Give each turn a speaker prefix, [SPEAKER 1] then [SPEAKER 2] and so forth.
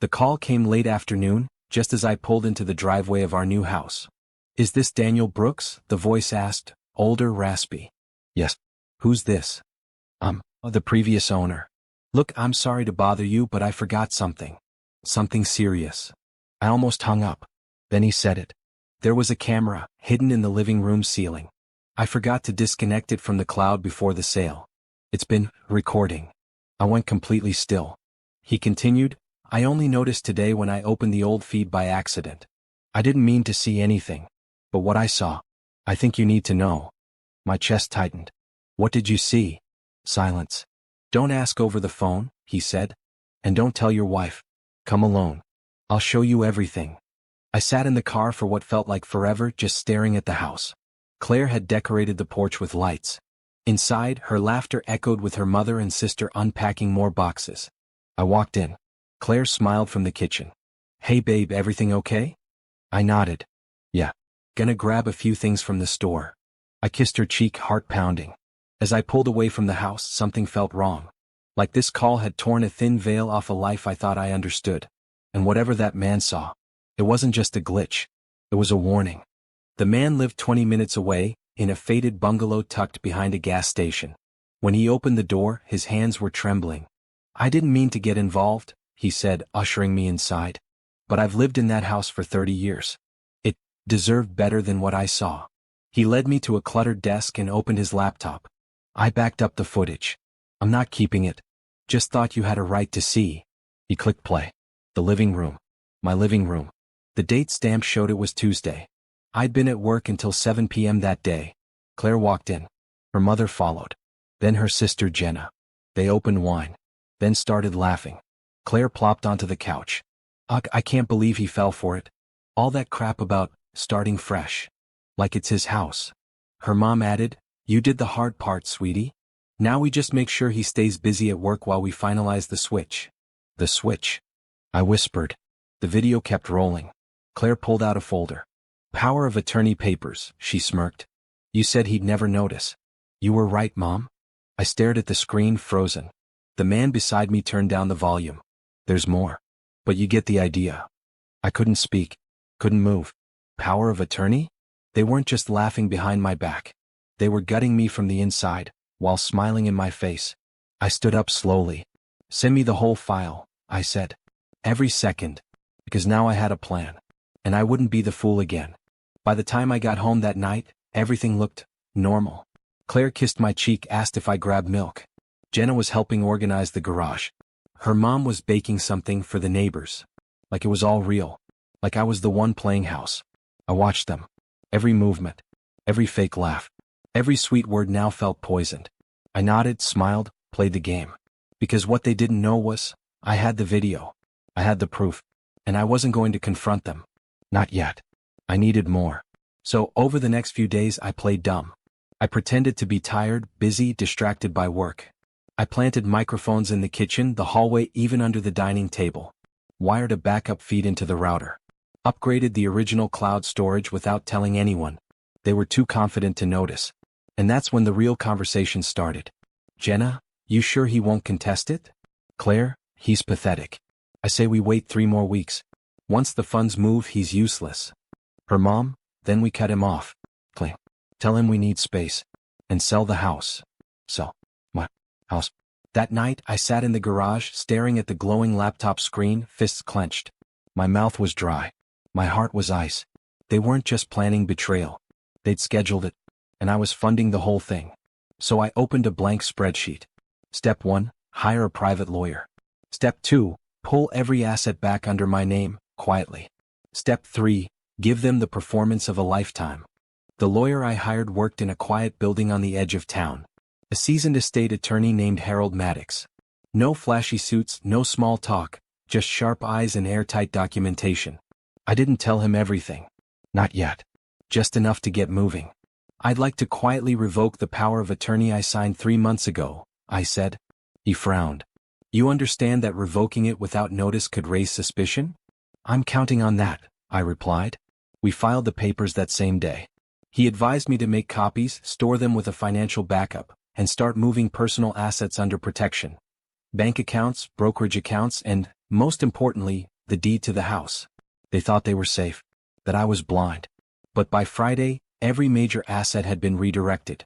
[SPEAKER 1] The call came late afternoon, just as I pulled into the driveway of our new house. "Is this Daniel Brooks?" the voice asked, older, raspy. "Yes." "Who's this?" The previous owner." "Look, I'm sorry to bother you, but I forgot something. Something serious." I almost hung up. Then he said it. There was a camera, hidden in the living room ceiling. I forgot to disconnect it from the cloud before the sale. It's been recording. I went completely still. He continued, "I only noticed today when I opened the old feed by accident. I didn't mean to see anything. But what I saw, I think you need to know." My chest tightened. "What did you see?" Silence. "Don't ask over the phone," he said. "And don't tell your wife. Come alone. I'll show you everything." I sat in the car for what felt like forever, just staring at the house. Claire had decorated the porch with lights. Inside, her laughter echoed with her mother and sister unpacking more boxes. I walked in. Claire smiled from the kitchen. "Hey babe, everything okay?" I nodded. "Yeah. Gonna grab a few things from the store." I kissed her cheek, heart pounding. As I pulled away from the house, something felt wrong. Like this call had torn a thin veil off a life I thought I understood. And whatever that man saw, it wasn't just a glitch. It was a warning. The man lived 20 minutes away, in a faded bungalow tucked behind a gas station. When he opened the door, his hands were trembling. "I didn't mean to get involved," he said, ushering me inside. "But I've lived in that house for 30 years. It deserved better than what I saw." He led me to a cluttered desk and opened his laptop. I backed up the footage. "I'm not keeping it. Just thought you had a right to see." He clicked play. The living room. My living room. The date stamp showed it was Tuesday. I'd been at work until 7 p.m. that day. Claire walked in. Her mother followed. Then her sister Jenna. They opened wine. Then started laughing. Claire plopped onto the couch. "Ugh, I can't believe he fell for it. All that crap about starting fresh. Like it's his house." Her mom added, "You did the hard part, sweetie. Now we just make sure he stays busy at work while we finalize the switch." "The switch?" I whispered. The video kept rolling. Claire pulled out a folder. "Power of attorney papers," she smirked. "You said he'd never notice." "You were right, Mom." I stared at the screen, frozen. The man beside me turned down the volume. "There's more. But you get the idea." I couldn't speak. Couldn't move. Power of attorney? They weren't just laughing behind my back. They were gutting me from the inside, while smiling in my face. I stood up slowly. "Send me the whole file," I said. Every second. Because now I had a plan. And I wouldn't be the fool again. By the time I got home that night, everything looked normal. Claire kissed my cheek, asked if I grabbed milk. Jenna was helping organize the garage. Her mom was baking something for the neighbors. Like it was all real. Like I was the one playing house. I watched them. Every movement. Every fake laugh. Every sweet word now felt poisoned. I nodded, smiled, played the game. Because what they didn't know was, I had the video. I had the proof. And I wasn't going to confront them. Not yet. I needed more. So, over the next few days I played dumb. I pretended to be tired, busy, distracted by work. I planted microphones in the kitchen, the hallway, even under the dining table. Wired a backup feed into the router. Upgraded the original cloud storage without telling anyone. They were too confident to notice. And that's when the real conversation started. "Jenna, you sure he won't contest it?" "Claire, he's pathetic. I say we wait 3 more weeks. Once the funds move, he's useless." Her mom, "Then we cut him off. Claire, tell him we need space. And sell the house." "Sell my house?" That night, I sat in the garage, staring at the glowing laptop screen, fists clenched. My mouth was dry. My heart was ice. They weren't just planning betrayal. They'd scheduled it. And I was funding the whole thing. So I opened a blank spreadsheet. Step 1, hire a private lawyer. Step 2, pull every asset back under my name, quietly. Step 3, give them the performance of a lifetime. The lawyer I hired worked in a quiet building on the edge of town. A seasoned estate attorney named Harold Maddox. No flashy suits, no small talk, just sharp eyes and airtight documentation. I didn't tell him everything. Not yet. Just enough to get moving. "I'd like to quietly revoke the power of attorney I signed 3 months ago," I said. He frowned. "You understand that revoking it without notice could raise suspicion?" "I'm counting on that," I replied. We filed the papers that same day. He advised me to make copies, store them with a financial backup, and start moving personal assets under protection. Bank accounts, brokerage accounts, and, most importantly, the deed to the house. They thought they were safe, that I was blind. But by Friday, every major asset had been redirected.